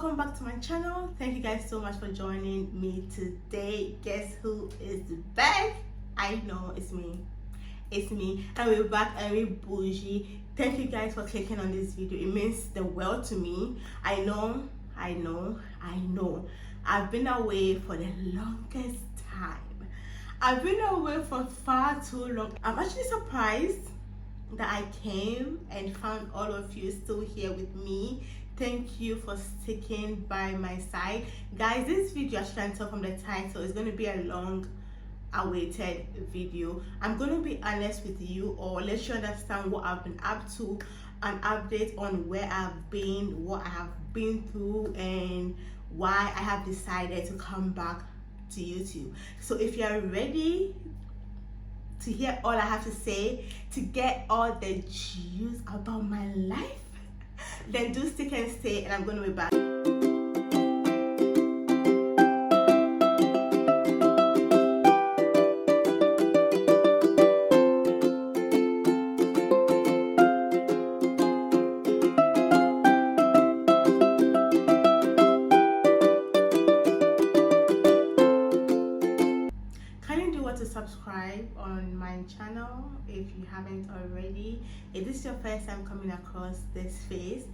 welcome back to my channel. Thank you guys so much for joining me today. Guess who is back? I know it's me, and we're back and we're bougie. Thank you guys for clicking on this video. It means the world to me. I know I've been away for the longest time. I've been away for far too long. I'm actually surprised that I came and found all of you still here with me. Thank you for sticking by my side. Guys, this video, as you can tell from the title, is going to be a long awaited video. I'm going to be honest with you, or let you understand what I've been up to, an update on where I've been, what I have been through, and why I have decided to come back to YouTube. So if you are ready to hear all I have to say, to get all the juice about my life, then do stick and stay, and I'm going to be back. To subscribe on my channel if you haven't already. If this is your first time coming across this face,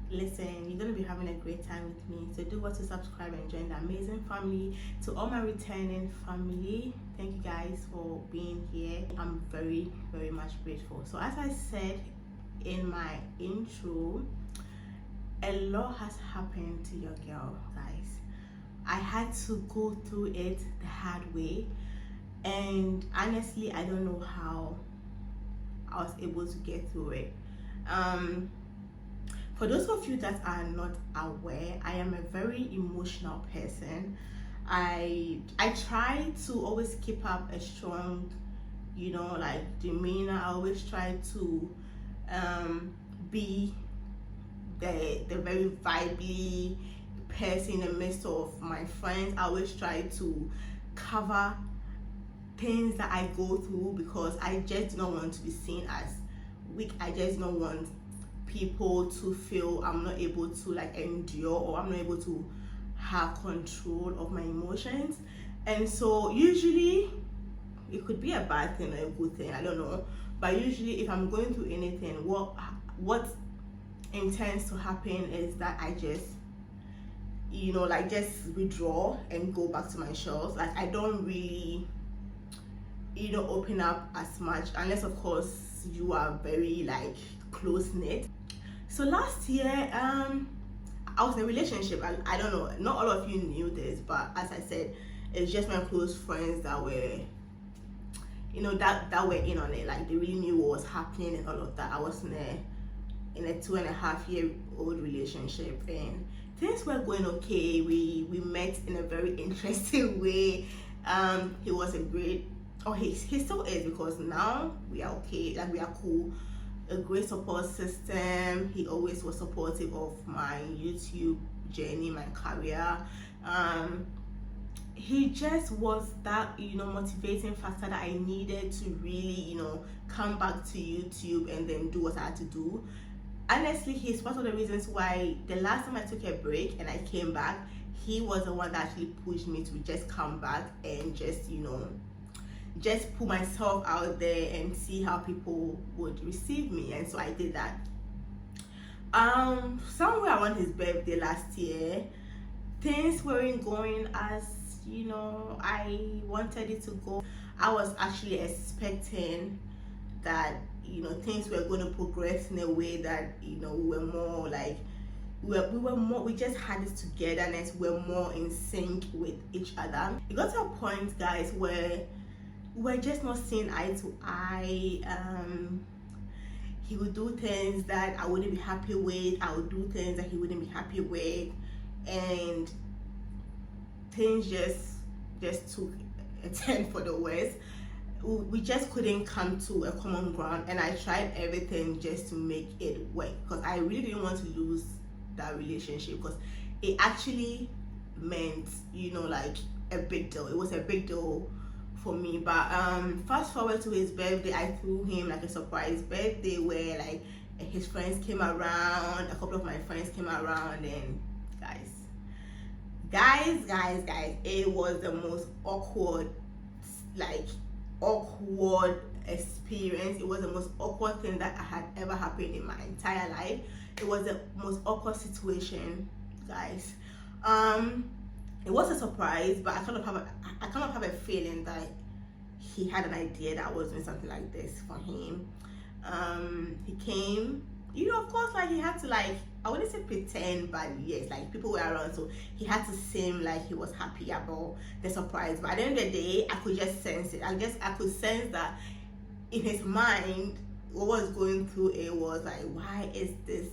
listen, you're going to be having a great time with me, so do what to subscribe and join the amazing family. To all my returning family, thank you guys for being here. I'm very much grateful. So as I said in my intro, a lot has happened to your girl, guys. I had to go through it the hard way. And honestly, I don't know how I was able to get through it. For those of you that are not aware, I am a very emotional person. I try to always keep up a strong, demeanor. I always try to be the very vibey person in the midst of my friends. I always try to cover things that I go through, because I just don't want to be seen as weak. I just don't want people to feel I'm not able to endure, or I'm not able to have control of my emotions. And so usually it could be a bad thing or a good thing, I don't know, but usually if I'm going through anything, what intends to happen is that I just just withdraw and go back to my shells. I don't really open up as much, unless of course you are very close knit. So last year I was in a relationship, and I don't know, not all of you knew this, but as I said, it's just my close friends that were that were in on it. They really knew what was happening and all of that. I was in a 2.5-year-old relationship, and things were going okay. We met in a very interesting way. He was a great, he still is, because now we are okay, we are cool. A great support system. He always was supportive of my YouTube journey, my career. He just was that motivating factor that I needed to really come back to YouTube and then do what I had to do. Honestly, he's part of the reasons why the last time I took a break and I came back, he was the one that actually pushed me to just come back and just put myself out there and see how people would receive me. And so I did that. Somewhere around his birthday last year, things weren't going as I wanted it to go. I was actually expecting that things were going to progress in a way that we were more we just had this togetherness. We were more in sync with each other. It got to a point, guys, where we're just not seeing eye to eye. He would do things that I wouldn't be happy with. I would do things that he wouldn't be happy with, and things just took a turn for the worse. We just couldn't come to a common ground, and I tried everything just to make it work, because I really didn't want to lose that relationship, because it actually meant a big deal. It was a big deal for me. But fast forward to his birthday, I threw him a surprise birthday where his friends came around, a couple of my friends came around, and guys, it was the most awkward, like awkward experience. It was the most awkward thing that had ever happened in my entire life. It was the most awkward situation, guys. It was a surprise, but I kind of have a feeling that he had an idea that I was doing something like this for him. He came, of course, like he had to, like, I wouldn't say pretend, but yes, like people were around, so he had to seem like he was happy about the surprise. But at the end of the day, I could just sense it. I could sense that in his mind, what was going through it was like, why is this?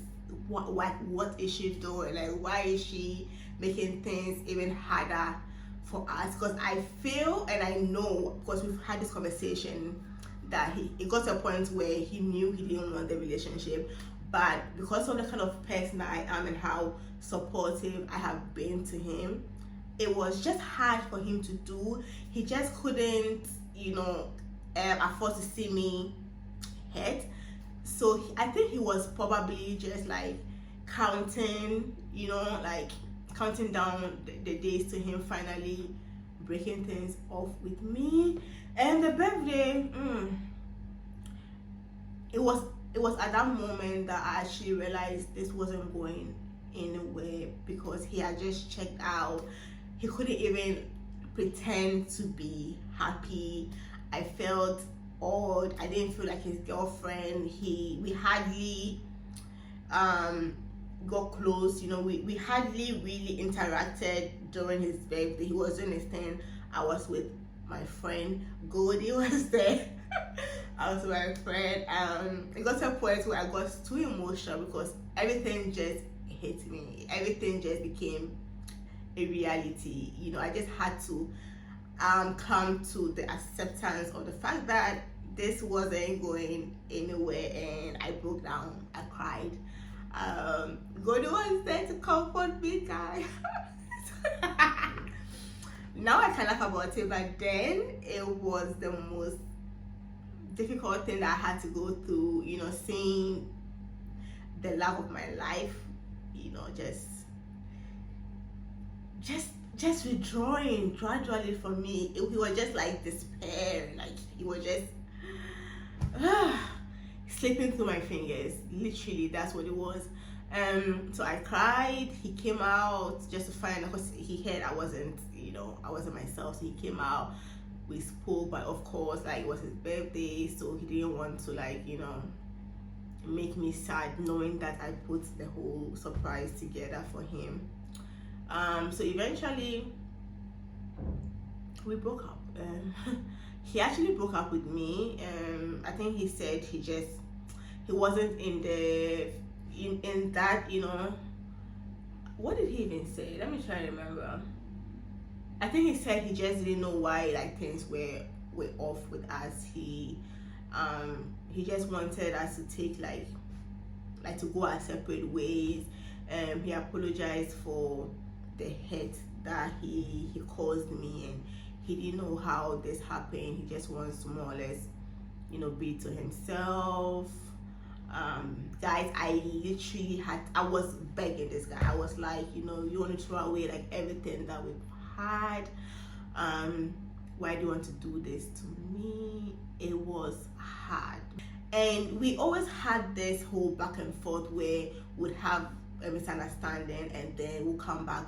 What is she doing? Like, why is she making things even harder for us? Because I feel and I know, because we've had this conversation, that it got to a point where he knew he didn't want the relationship, but because of the kind of person I am and how supportive I have been to him, it was just hard for him to do. He just couldn't, afford to see me hurt. So I think he was probably just like counting down the days to him finally breaking things off with me. And the birthday, it was at that moment that I actually realized this wasn't going anywhere, because he had just checked out. He couldn't even pretend to be happy. I felt odd. I didn't feel like his girlfriend. We hardly got close. We hardly really interacted during his birthday. He was doing his thing. I was with my friend Goldie was there. I was with my friend. It got to a point where I got too emotional because everything just hit me. Everything just became a reality. I just had to come to the acceptance of the fact that this wasn't going anywhere, and I broke down. I cried. Goldie was there to comfort me, guys. Now I can laugh about it, but then it was the most difficult thing that I had to go through, seeing the love of my life, just withdrawing gradually from me. He was just like despair, like he was just slipping through my fingers. Literally, that's what it was. So I cried. He came out just to find out, because he heard I wasn't myself. So he came out. We spoke, but of course, like, it was his birthday, so he didn't want to, like, make me sad, knowing that I put the whole surprise together for him. So eventually we broke up. He actually broke up with me. I think he said he wasn't in that, what did he even say? Let me try to remember. I think he said he just didn't know why, like, things were off with us. He just wanted us to take like to go our separate ways. He apologized for the hurt that he caused me, and he didn't know how this happened. He just wants to more or less, be to himself. Guys, I was begging this guy. I was like, you want to throw away like everything that we've had. Why do you want to do this to me? It was hard, and we always had this whole back and forth where we'd have a misunderstanding, and then we'll come back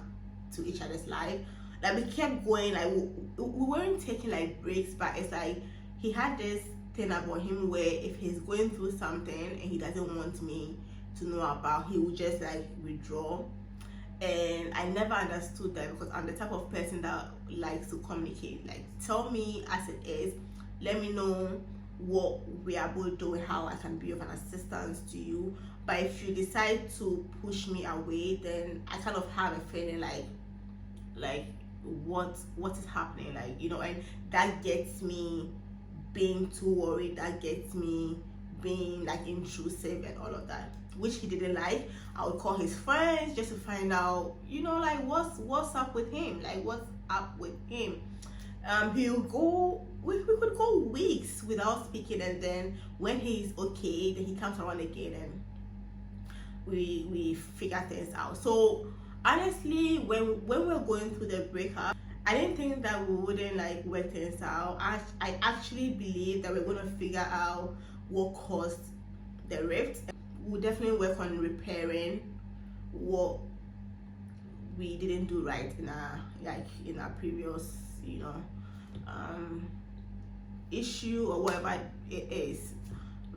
to each other's life. Like, we kept going, like we weren't taking like breaks, but it's like he had this thing about him where if he's going through something and he doesn't want me to know about, he would just like withdraw. And I never understood that, because I'm the type of person that likes to communicate. Like, tell me as it is, let me know what we are both doing, how I can be of an assistance to you. But if you decide to push me away, then I kind of have a feeling like what is happening, like, and that gets me being too worried, that gets me being like intrusive and all of that, which he didn't like. I would call his friends just to find out, like, what's up with him, like, what's up with him. We could go weeks without speaking, and then when he's okay, then he comes around again and we figure things out. So Honestly, when we were going through the breakup, I didn't think that we wouldn't like work things out. I actually believe that we're gonna figure out what caused the rift. We'll definitely work on repairing what we didn't do right in our previous, um issue or whatever it is.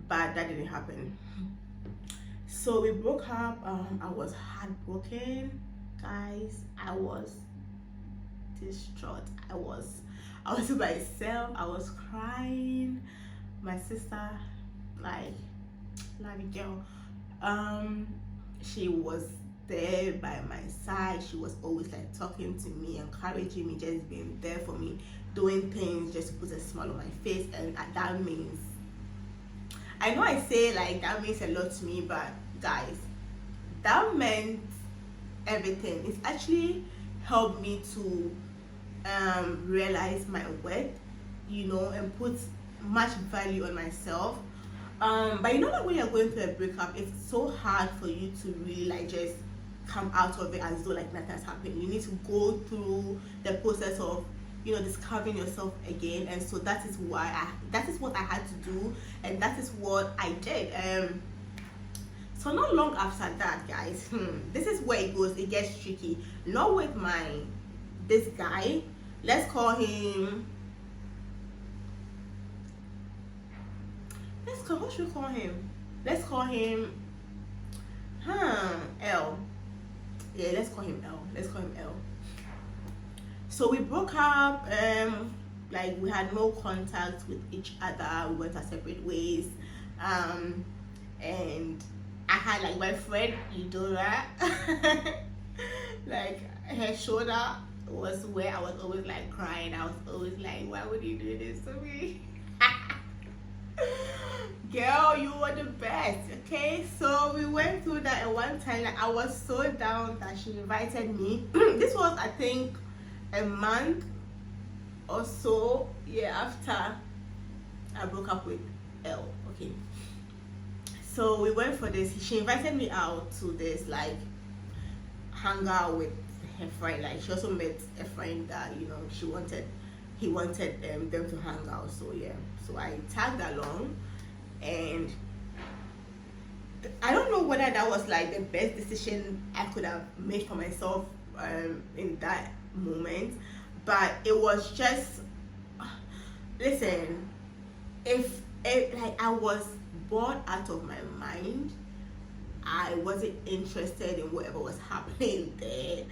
But that didn't happen. So we broke up. I was heartbroken, guys. I was distraught. I was by myself. I was crying. My sister, like, love you, girl. She was there by my side. She was always like talking to me, encouraging me, just being there for me, doing things just to put a smile on my face. And that means, I know I say like that means a lot to me, but guys, that meant everything. It's actually helped me to realize my worth, and put much value on myself. But that when you're going through a breakup, it's so hard for you to really like just come out of it as though like nothing's happened. You need to go through the process of discovering yourself again. And so that is what I had to do, and that is what I did. So not long after that, guys, this is where it gets tricky. Not with this guy. Let's call him, what should we call him? Let's call him L. Yeah, let's call him L. So we broke up. Like, we had no contact with each other. We went our separate ways. And I had like my friend Idora. Like, her shoulder was where I was always like crying. I was always like, why would you do this to me? Girl, you were the best. Okay, so we went through that, and one time like I was so down that she invited me. This was, I think, a month or so after I broke up with L. Okay, so we went for this. She invited me out to this like hangout with her friend. Like, she also met a friend that he wanted them to hang out. So so I tagged along, and I don't know whether that was like the best decision I could have made for myself in that moment, but it was just, listen, if like I was bored out of my mind, I wasn't interested in whatever was happening there.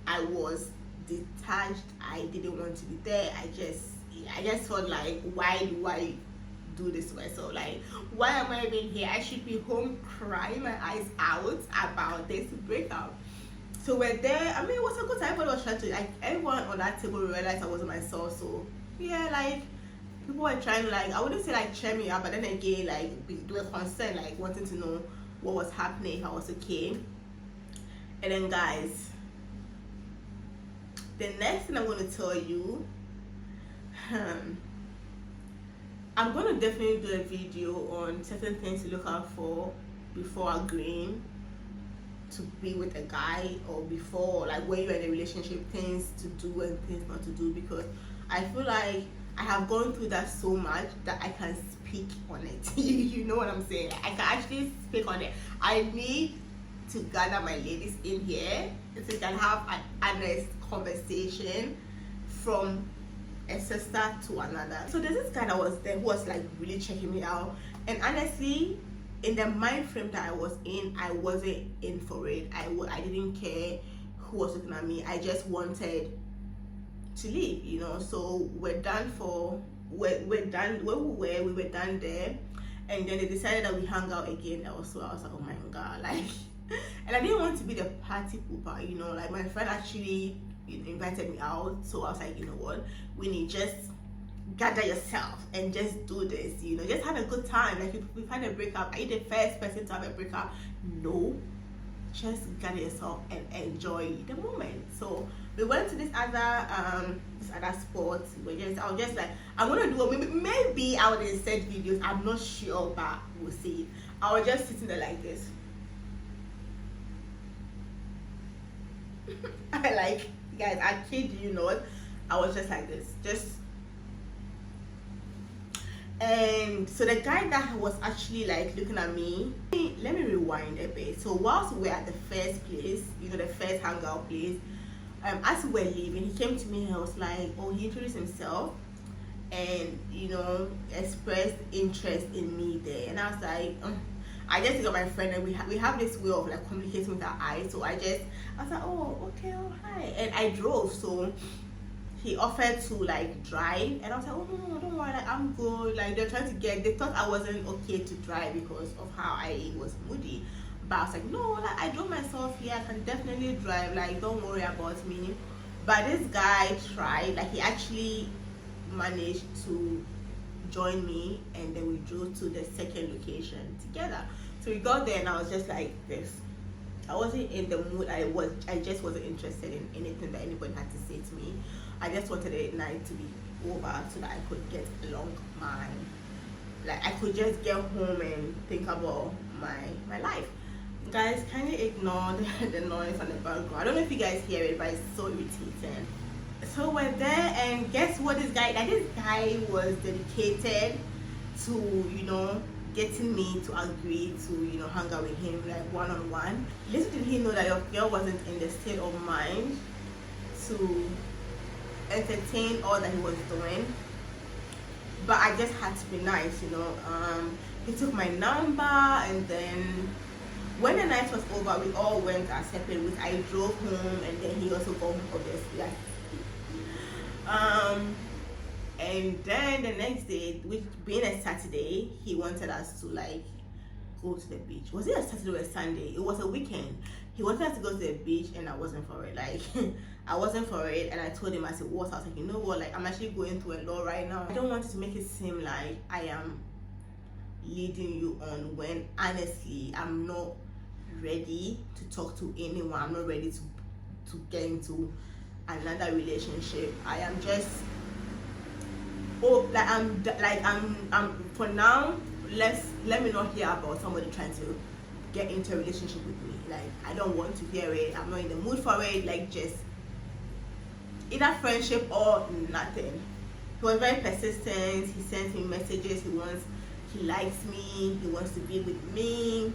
I was detached. I didn't want to be there. I just felt like, why do I do this to myself? Like, why am I even here? I should be home crying my eyes out about this breakup. So we're there. I mean, it was a good time. Everybody was trying to, like, everyone on that table realized I wasn't myself. So like, people were trying to, like, I wouldn't say like cheer me up, but then again, like, they were concerned, like wanting to know what was happening, if I was okay. And then, guys, the next thing I'm going to tell you, I'm going to definitely do a video on certain things to look out for before agreeing to be with a guy, or before, like, when you're in a relationship, things to do and things not to do, because I feel like I have gone through that so much that I can speak on it. You know what I'm saying? I can actually speak on it. I need to gather my ladies in here so we can have an honest conversation from a sister to another. So there's this guy that was there who was like really checking me out, and honestly, in the mind frame that I was in, I wasn't in for it. I didn't care who was looking at me. I just wanted to leave, So we're done we're done where we were done there, and then they decided that we hung out again. I was like, oh my god, like, and I didn't want to be the party pooper, like, my friend actually invited me out, so I was like, you know what, Winnie, just gather yourself and just do this, just have a good time. Like, if we've had a breakup, are you the first person to have a breakup? No, just gather yourself and enjoy the moment. So we went to this other spot. I was just like, I'm gonna do it. Maybe I would have said videos, I'm not sure, but we'll see. I was just sitting there like this. I like, guys, I kid you not, I was just like this, just. And so the guy that was actually like looking at me, let me rewind a bit. So whilst we were at the first place, the first hangout place, as we were leaving, he came to me and I was like, oh, he introduced himself and expressed interest in me there. And I was like, I just got my friend, and we have this way of like communicating with our eyes. So I was like, oh, okay, oh, hi. And I drove. So he offered to like drive, and I was like, oh no, don't worry, like, I'm good. Like, they thought I wasn't okay to drive because of how I was moody. But I was like, no, like, I drove myself here, I can definitely drive, like, don't worry about me. But this guy tried, like, he actually managed to join me, and then we drove to the second location together. So we got there and I was just like this. I wasn't in the mood. I just wasn't interested in anything that anybody had to say to me. I just wanted the night to be over so that I could get along I could just get home and think about my life. Guys, kindly ignore the noise on the background. I don't know if you guys hear it, but it's so irritating. So we're there, and guess what? This guy was dedicated to getting me to agree to hang out with him like one-on-one. Little did he know that your girl wasn't in the state of mind to entertain all that he was doing, but I just had to be nice. He took my number, and then when the night was over, we all went our separate ways. I drove home, and then he also got home, obviously. And then the next day, which being a Saturday, he wanted us to like go to the beach. Was it a Saturday or a Sunday? It was a weekend. He wanted us to go to the beach, and I wasn't for it. Like, I wasn't for it, and I told him, I said, what? I was like, you know what? Like, I'm actually going through a lot right now. I don't want to make it seem like I am leading you on when honestly I'm not ready to talk to anyone. I'm not ready to get into another relationship. I am just I'm for now, let me not hear about somebody trying to get into a relationship with me. Like, I don't want to hear it. I'm not in the mood for it. Like, just either friendship or nothing. He was very persistent. He sent me messages. He likes me. He wants to be with me.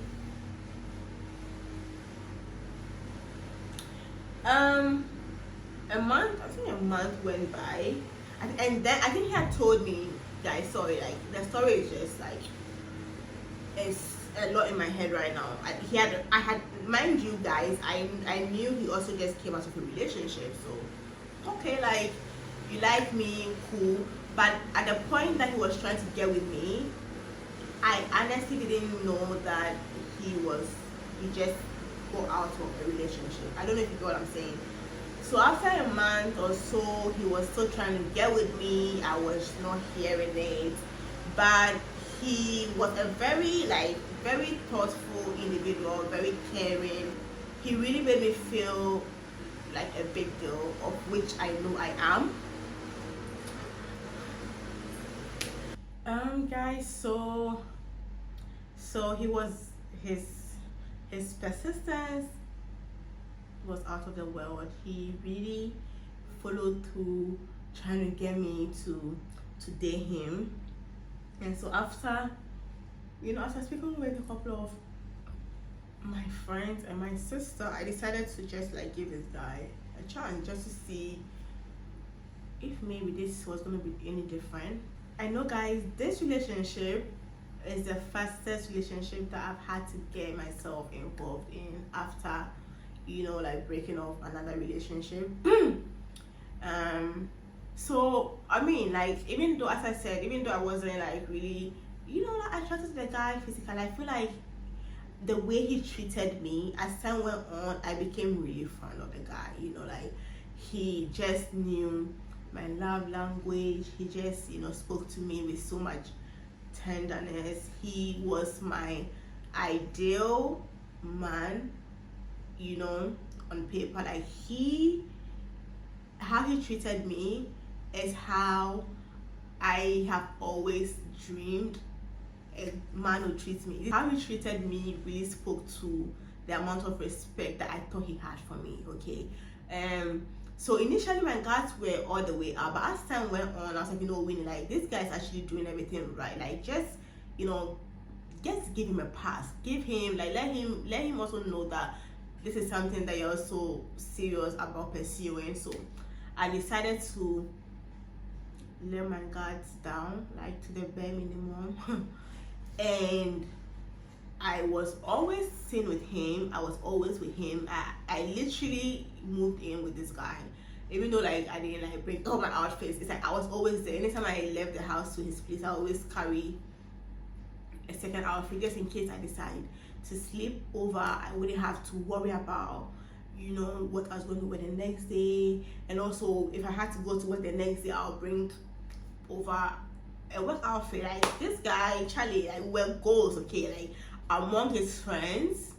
A month went by, and then I think he had told me, guys, sorry, like, the story is just like, it's a lot in my head right now. I had, mind you guys, I knew he also just came out of a relationship, so okay, like, you like me, cool. But at the point that he was trying to get with me, I honestly didn't know that he just got out of a relationship. I don't know if you get what I'm saying. So after a month or so, he was still trying to get with me. I was not hearing it, but he was a very thoughtful individual, very caring. He really made me feel like a big deal, of which I know I am. Guys, so he was, his persistence was out of the world. He really followed through trying to get me to date him. And so after speaking with a couple of my friends and my sister, I decided to just like give this guy a chance, just to see if maybe this was going to be any different. I know, guys, this relationship is the fastest relationship that I've had to get myself involved in after like breaking off another relationship. So I mean, like, even though, as I said, even though I wasn't like really like attracted to the guy physically, I feel like the way he treated me, as time went on, I became really fond of the guy. Like, he just knew my love language. He just spoke to me with so much tenderness. He was my ideal man, on paper. Like, how he treated me is how I have always dreamed a man who treats me. How he treated me really spoke to the amount of respect that I thought he had for me. Okay. So initially my guards were all the way up, but as time went on, I was like, Winnie, like this guy's actually doing everything right. Like just just give him a pass. Give him let him also know that this is something that you're also serious about pursuing. So I decided to let my guards down, like to the bare minimum. And I was always seen with him. I was always with him. I literally moved in with this guy, even though like I didn't like bring all my outfits. It's like I was always there. Anytime I left the house to his place, I always carry a second outfit just in case I decide to sleep over. I wouldn't have to worry about what I was going to wear the next day. And also if I had to go to work the next day, I'll bring over a work outfit. Like this guy Charlie, like wear goals. Okay, like among his friends,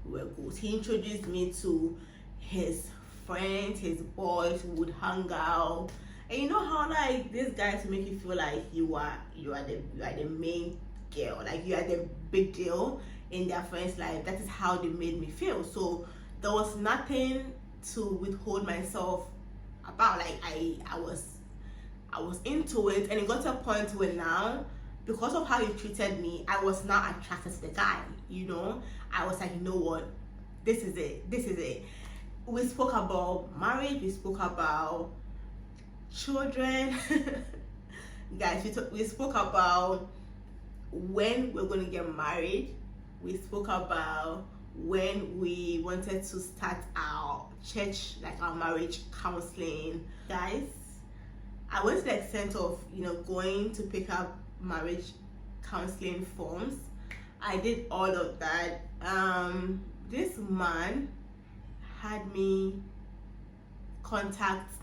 wear goals. He introduced me to his friends, his boys who would hang out. And you know how like these guys make you feel like you are the main girl, like you are the big deal in their friends' life. That is how they made me feel. So there was nothing to withhold myself about. Like I was into it, and it got to a point where now, because of how he treated me, I was now attracted to the guy. I was like, what, this is it. We spoke about marriage, we spoke about children. Guys, we spoke about when we're going to get married. We spoke about when we wanted to start our church, like our marriage counseling. Guys, I went to the extent of going to pick up marriage counseling forms. I did all of that. This man had me contact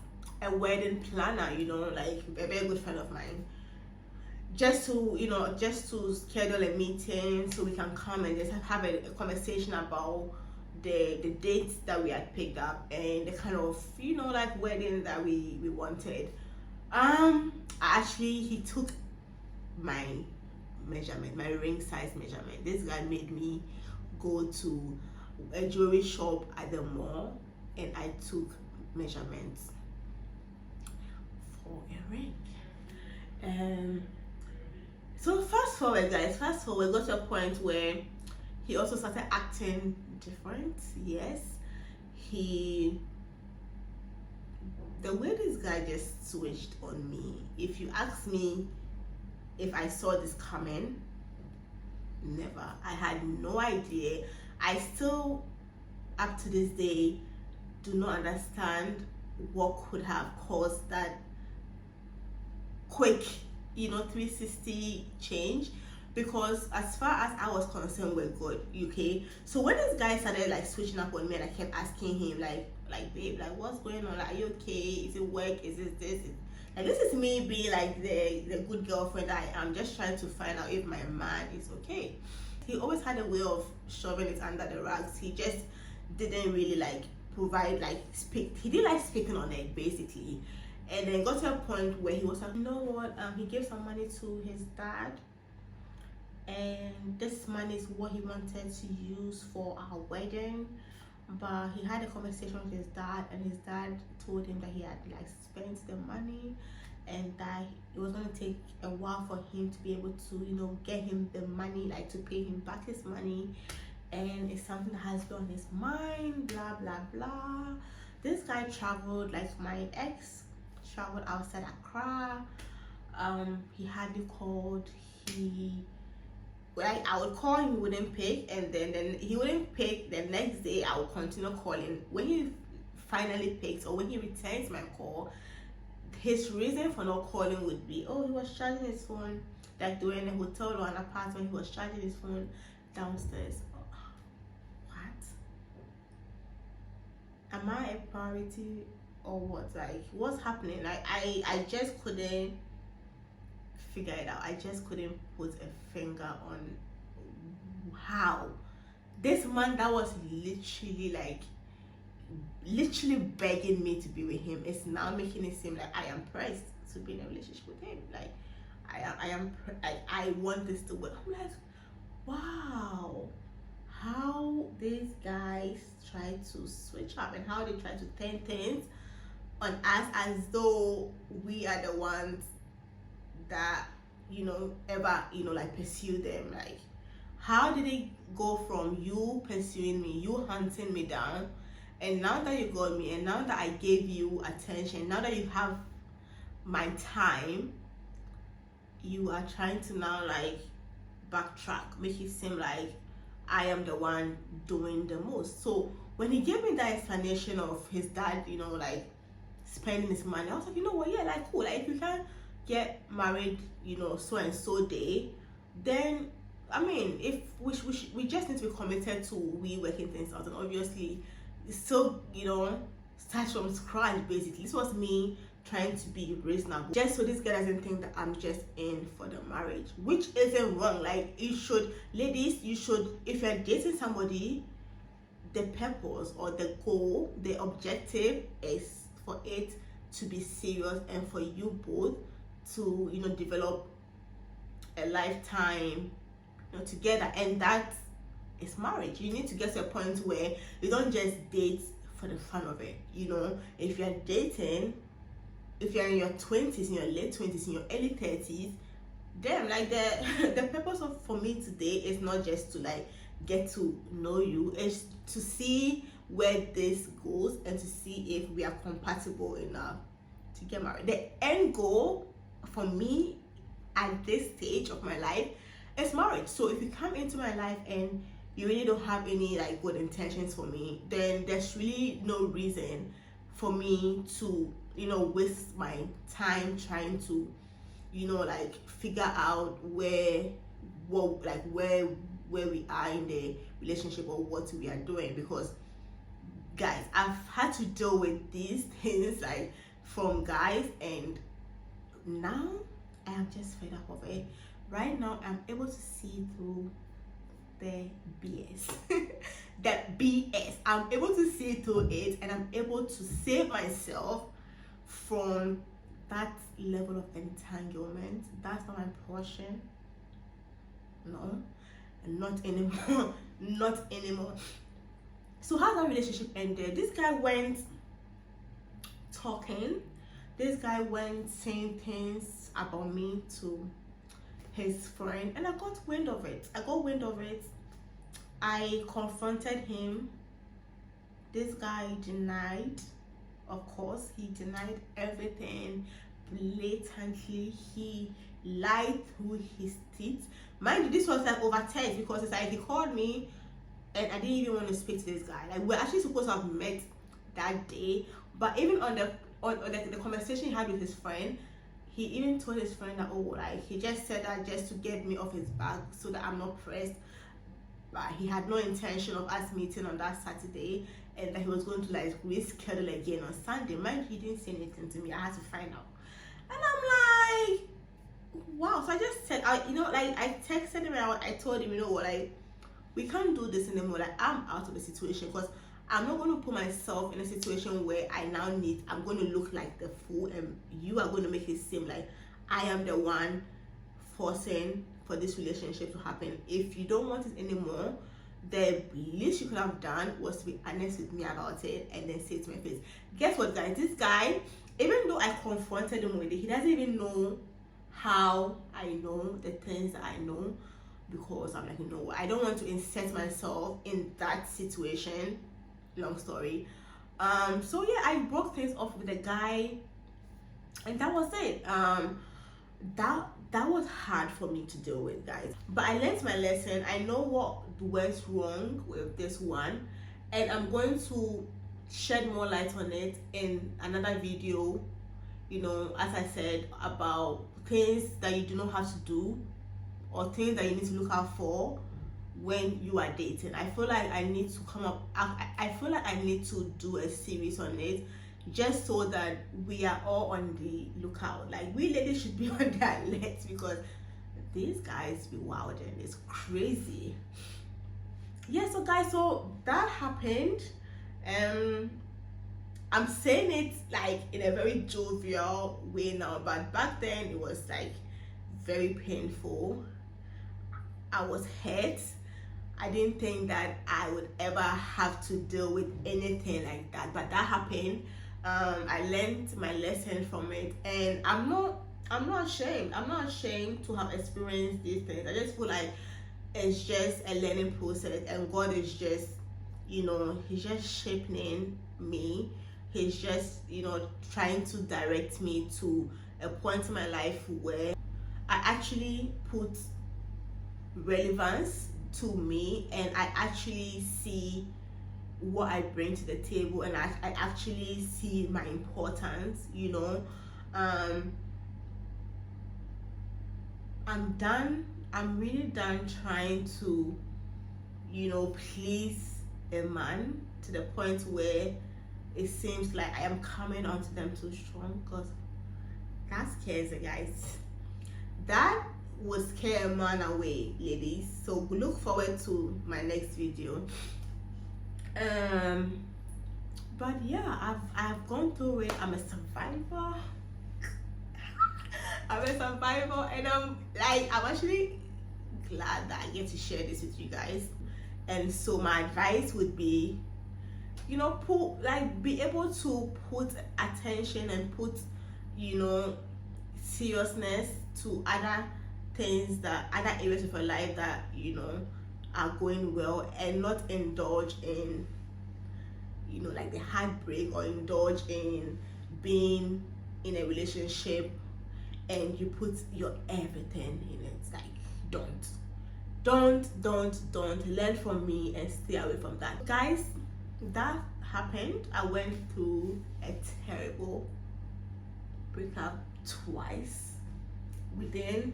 a wedding planner, like a very good friend of mine, just to schedule a meeting so we can come and just have a conversation about the dates that we had picked up and the kind of like wedding that we wanted. Actually, he took my measurement, my ring size measurement. This guy made me go to a jewelry shop at the mall, and I took measurements for a ring. So fast forward, guys, got to a point where he also started acting different. Yes, the way this guy just switched on me, if you ask me if I saw this coming, never. I had no idea. I still, up to this day, do not understand what could have caused that quick 360 change, because as far as I was concerned, we're good. Okay, so when this guy started like switching up on me, and I kept asking him like babe, like what's going on, like are you okay, is it work, is it this, and this is me being like the good girlfriend I am, just trying to find out if my man is okay. He always had a way of shoving it under the rugs. He just didn't really like provide he didn't like speaking on it basically. And then got to a point where he was like, he gave some money to his dad, and this money is what he wanted to use for our wedding. But he had a conversation with his dad, and his dad told him that he had like spent the money, and that it was going to take a while for him to be able to get him the money, like to pay him back his money, and it's something that has been on his mind, blah blah blah. This guy traveled, like my ex traveled outside Accra. He hardly called. I would call him, he wouldn't pick, and then he wouldn't pick. The next day I would continue calling. When he finally picks, or when he returns my call, his reason for not calling would be, oh, he was charging his phone, like they were in a hotel or an apartment, he was charging his phone downstairs. What? Am I a priority or what? Like, what's happening? Like, I just couldn't figure it out. I just couldn't put a finger on how this man that was literally begging me to be with him is now making it seem like I am pressed to be in a relationship with him. Like I want this to work. I'm like, wow, how these guys try to switch up and how they try to turn things on us as though we are the ones that ever like pursue them. Like, how did it go from you pursuing me, you hunting me down, and now that you got me, and now that I gave you attention, now that you have my time, you are trying to now like backtrack, make it seem like I am the one doing the most. So when he gave me that explanation of his dad, like spending his money, I was like, you know what, yeah, like cool. Like if you can get married, so and so day, then I mean, if we just need to be committed to we working things out, and obviously it's still start from scratch basically. This was me trying to be reasonable, just so this guy doesn't think that I'm just in for the marriage, which isn't wrong. Like, ladies, if you're dating somebody, the purpose or the goal, the objective is for it to be serious and for you both to develop a lifetime together, and that is marriage. You need to get to a point where you don't just date for the fun of it. If you're dating, if you're in your 20s, in your late 20s, in your early 30s, then like the purpose for me today is not just to like get to know you, it's to see where this goes and to see if we are compatible enough to get married. The end goal for me at this stage of my life is marriage. So if you come into my life and you really don't have any like good intentions for me, then there's really no reason for me to waste my time trying to like figure out where we are in the relationship or what we are doing. Because guys, I've had to deal with these things like from guys, and now I am just fed up of it. Right now I'm able to see through the BS. That BS, I'm able to see through it, and I'm able to save myself from that level of entanglement. That's not my portion. No, not anymore. Not anymore. So how that relationship ended, this guy went talking, this guy went saying things about me to his friend, and I got wind of it. I confronted him. This guy denied. Of course, he denied everything blatantly. He lied through his teeth. Mind you, this was like over text, because it's like he called me and I didn't even want to speak to this guy. Like, we're actually supposed to have met that day, but even on the conversation he had with his friend, he even told his friend that, oh, like he just said that just to get me off his back so that I'm not pressed. But he had no intention of us meeting on that Saturday, and that he was going to like reschedule again on Sunday. Mind you, he didn't say anything to me. I had to find out, and I'm like, wow. So I just said, I texted him and I told him, like, we can't do this anymore. Like, I'm out of the situation, because I'm not going to put myself in a situation where I'm going to look like the fool, and you are going to make it seem like I am the one forcing for this relationship to happen. If you don't want it anymore, the least you could have done was to be honest with me about it and then say it to my face. Guess what, guys? This guy, even though I confronted him with it, he doesn't even know how I know the things that I know, because I'm like, I don't want to insert myself in that situation. Long story. So yeah, I broke things off with the guy, and that was it. That was hard for me to deal with, guys, but I learned my lesson. I know what went wrong with this one, and I'm going to shed more light on it in another video, as I said, about things that you do not have to do, or things that you need to look out for when you are dating. I feel like I need to I feel like I need to do a series on it, just so that we are all on the lookout. Like, we ladies should be on the alert, because these guys be wild and it's crazy. Yeah, so guys, so that happened. I'm saying it like in a very jovial way now, but back then it was like very painful. I was hurt. I didn't think that I would ever have to deal with anything like that, but that happened. I learned my lesson from it, and I'm not ashamed. I'm not ashamed to have experienced these things. I just feel like it's just a learning process, and God is just, He's just shaping me. He's just, trying to direct me to a point in my life where I actually put relevance to me, and I actually see what I bring to the table, and I actually see my importance. I'm done. I'm really done trying to, please a man to the point where it seems like I am coming onto them too strong, because that scares the guys. That will scare a man away, ladies. So look forward to my next video. But yeah, I've gone through it. I'm a survivor. I'm a survivor, and I'm actually glad that I get to share this with you guys. And so my advice would be, be able to put attention and put, seriousness to other things, that other areas of your life that are going well, and not indulge in the heartbreak, or indulge in being in a relationship and you put your everything in it. Like, don't learn from me and stay away from that, guys. That happened. I went through a terrible breakup twice within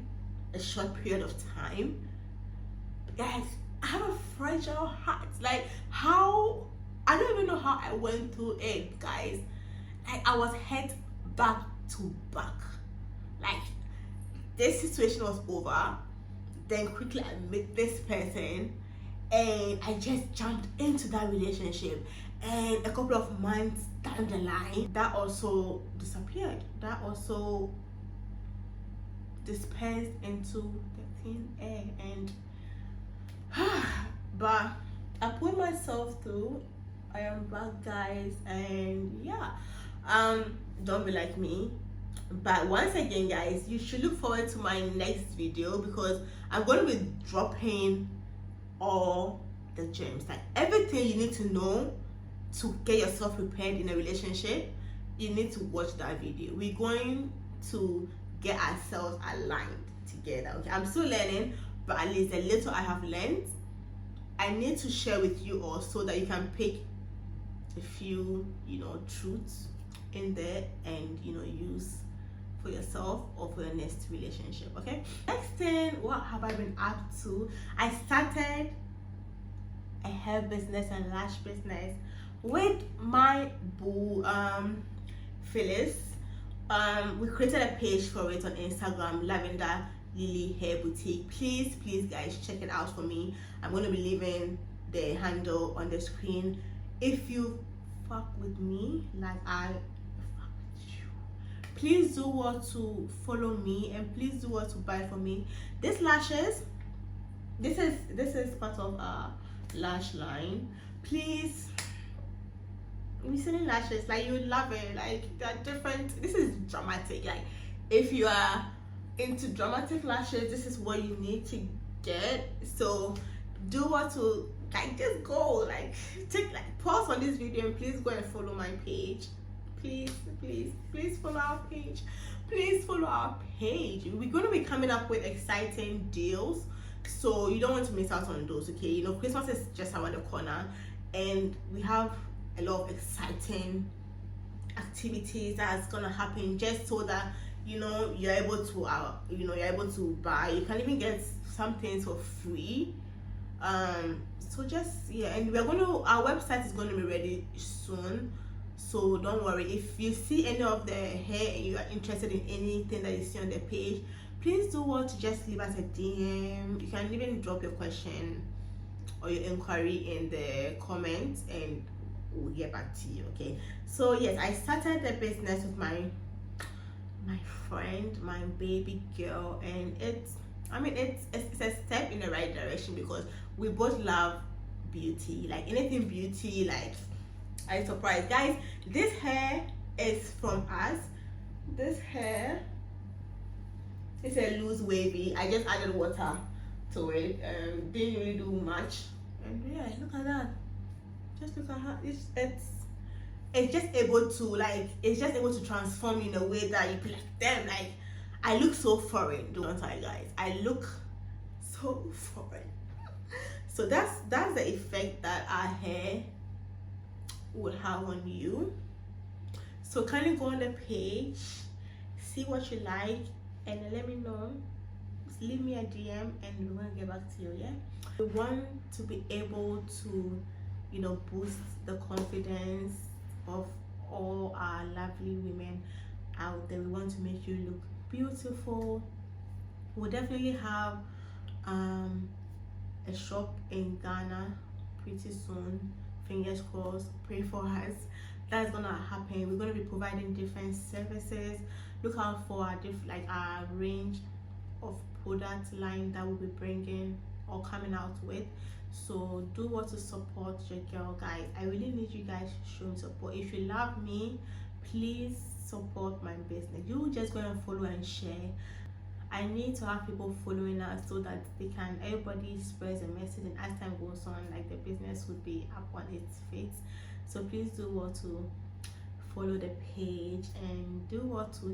a short period of time. Guys, I have a fragile heart. I don't even know how I went through it, guys. I was hit back to back. This situation was over, then quickly I met this person, and I just jumped into that relationship, and a couple of months down the line, that also disappeared. That also dispersed into the thin air, and but I put myself through. I am back, guys, and yeah, don't be like me. But once again, guys, you should look forward to my next video, because I'm going to be dropping all the gems, like everything you need to know to get yourself prepared in a relationship. You need to watch that video. We're going to get ourselves aligned together. Okay, I'm still learning, but at least a little I have learned, I need to share with you all, so that you can pick a few truths in there and use for yourself or for your next relationship. Okay, next thing, what have I been up to? I started a hair business and lash business with my boo, Phyllis. We created a page for it on Instagram, Lavender Lily Hair Boutique. Please guys, check it out for me. I'm going to be leaving the handle on the screen. If you fuck with me like I fuck with you, please do what to follow me, and please do what to buy for me. These lashes, this is part of our lash line. Please, we're selling lashes, like, you would love it. Like, they're different. This is dramatic. Like, if you are into dramatic lashes, this is what you need to get. So do what to, just go, take pause on this video, and please go and follow my page. Please follow our page. Please follow our page. We're going to be coming up with exciting deals, so you don't want to miss out on those. Okay, Christmas is just around the corner, and we have a lot of exciting activities that's gonna happen, just so that you're able to buy. You can even get some things for free. So just, yeah, and our website is going to be ready soon, so don't worry. If you see any of the hair and you are interested in anything that you see on the page, please do want to just leave us a DM. You can even drop your question or your inquiry in the comments, and we'll get back to you. Okay, so yes, I started the business with my friend, my baby girl, and I mean, it's a step in the right direction because we both love beauty. Like anything beauty, like I'm surprised, guys. This hair is from us. This hair is a loose wavy. I just added water to it. Didn't really do much. And yeah, look at that. Just look at her. It's just able to transform in a way that you be like, damn, like I look so foreign. Don't I, guys? I look so foreign. So that's the effect that our hair would have on you. So kindly go on the page, see what you like, and then let me know. Just leave me a DM and we're gonna get back to you. Yeah, we want to be able to, you know, boost the confidence of all our lovely women out there. We want to make you look beautiful. We'll definitely have a shop in Ghana pretty soon. Fingers crossed, pray for us. That's gonna happen. We're gonna be providing different services. Look out for our range of product line that we'll be bringing or coming out with. So do what to support your girl, guys. I really need you guys showing support. If you love me, please support my business. You just go and follow and share. I need to have people following us so that everybody spreads the message, and as time goes on, like, the business would be up on its feet. So please do what to follow the page and do what to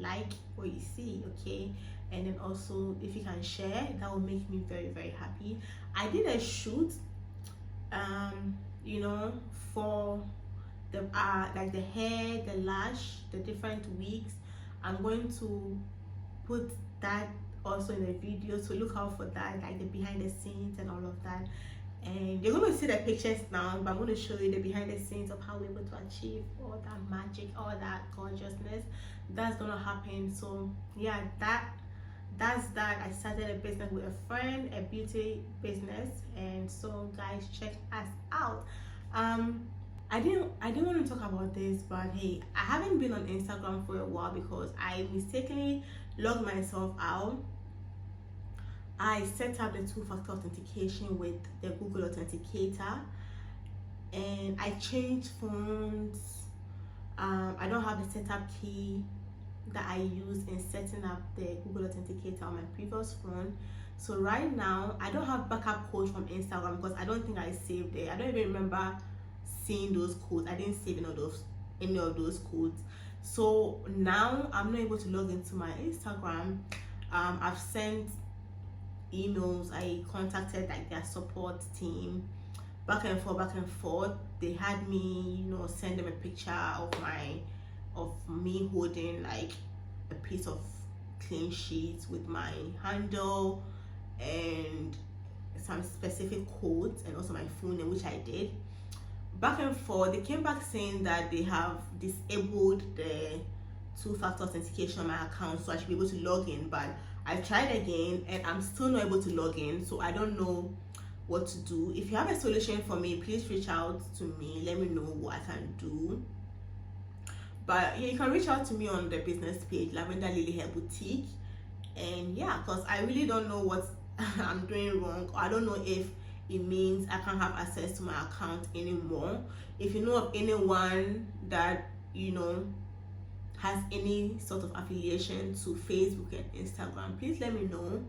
like what you see, okay? And then also if you can share, that will make me very, very happy. I did a shoot you know, for the the hair, the lash, the different wigs. I'm going to put that also in the video, so look out for that, like the behind the scenes and all of that. And you're going to see the pictures now, but I'm going to show you the behind the scenes of how we're able to achieve all that magic, all that gorgeousness. That's going to happen. So yeah, that's that. I started a business with a friend, a beauty business, and so guys, check us out. I didn't want to talk about this, but hey, I haven't been on Instagram for a while because I mistakenly logged myself out. I set up the 2-factor authentication with the Google Authenticator, and I changed phones. I don't have the setup key that I used in setting up the Google Authenticator on my previous phone. So right now, I don't have backup codes from Instagram because I don't think I saved it. I don't even remember seeing those codes. I didn't save any of those codes. So now I'm not able to log into my Instagram. I've sent emails. I contacted like their support team, back and forth. They had me, you know, send them a picture of me holding like a piece of clean sheet with my handle and some specific codes and also my phone name, which I did. Back and forth, they came back saying that they have disabled the 2-factor authentication on my account, so I should be able to log in. But I tried again and I'm still not able to log in, so I don't know what to do. If you have a solution for me, please reach out to me. Let me know what I can do. But yeah, you can reach out to me on the business page, Lavender Lily Hair Boutique. And yeah, because I really don't know what I'm doing wrong. I don't know if it means I can't have access to my account anymore. If you know of anyone that, you know, has any sort of affiliation to Facebook and Instagram, please let me know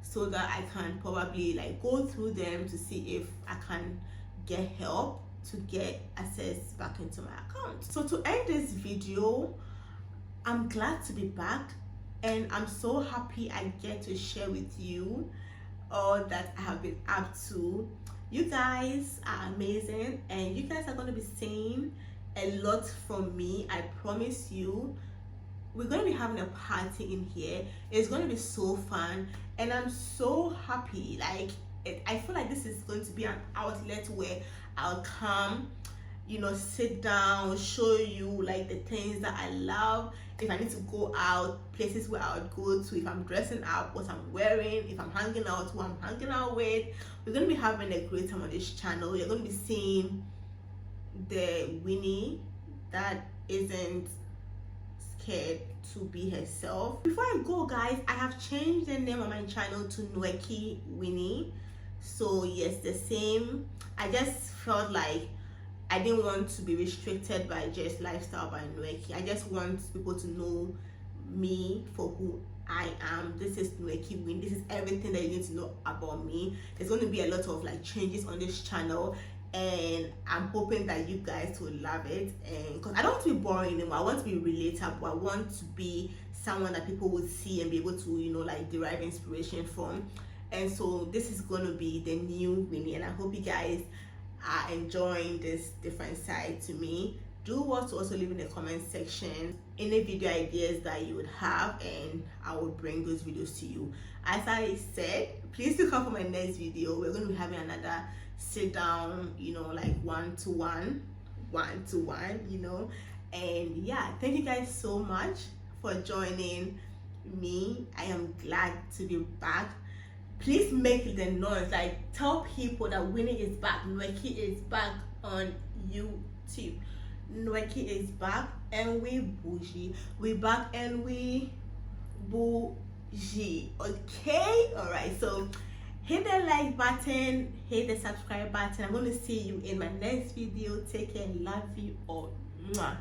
so that I can probably like go through them to see if I can get help to get access back into my account. So to end this video, I'm glad to be back and I'm so happy I get to share with you all that I have been up to. You guys are amazing and you guys are going to be seeing a lot from me. I promise you. We're going to be having a party in here. It's going to be so fun and I'm so happy. Like I feel like this is going to be an outlet where I'll come, you know, sit down, show you like the things that I love. If I need to go out, places where I would go to, if I'm dressing up, what I'm wearing, if I'm hanging out, who I'm hanging out with. We're going to be having a great time on this channel. You're going to be seeing the Winnie that isn't scared to be herself. Before I go, guys, I have changed the name of my channel to Nuerki Winnie. So yes, the same. I just felt like I didn't want to be restricted by just lifestyle by Nuerki. I just want people to know me for who I am. This is Nuerki Win. This is everything that you need to know about me. There's going to be a lot of like changes on this channel, and I'm hoping that you guys will love it. And because I don't want to be boring anymore, I want to be relatable. I want to be someone that people will see and be able to, you know, like derive inspiration from. And so this is going to be the new Winnie, and I hope you guys are enjoying this different side to me. Do want to also leave in the comment section any video ideas that you would have, and I will bring those videos to you. As I said, please do come for my next video. We're going to be having another sit down, you know, like one-to-one, you know. And yeah, thank you guys so much for joining me. I am glad to be back. Please make the noise, like tell people that Winnie is back. Nuerki is back on YouTube. Nuerki is back and we bougie. We back and we bougie. Okay? Alright, so hit the like button, hit the subscribe button. I'm going to see you in my next video. Take care, love you all. Mwah.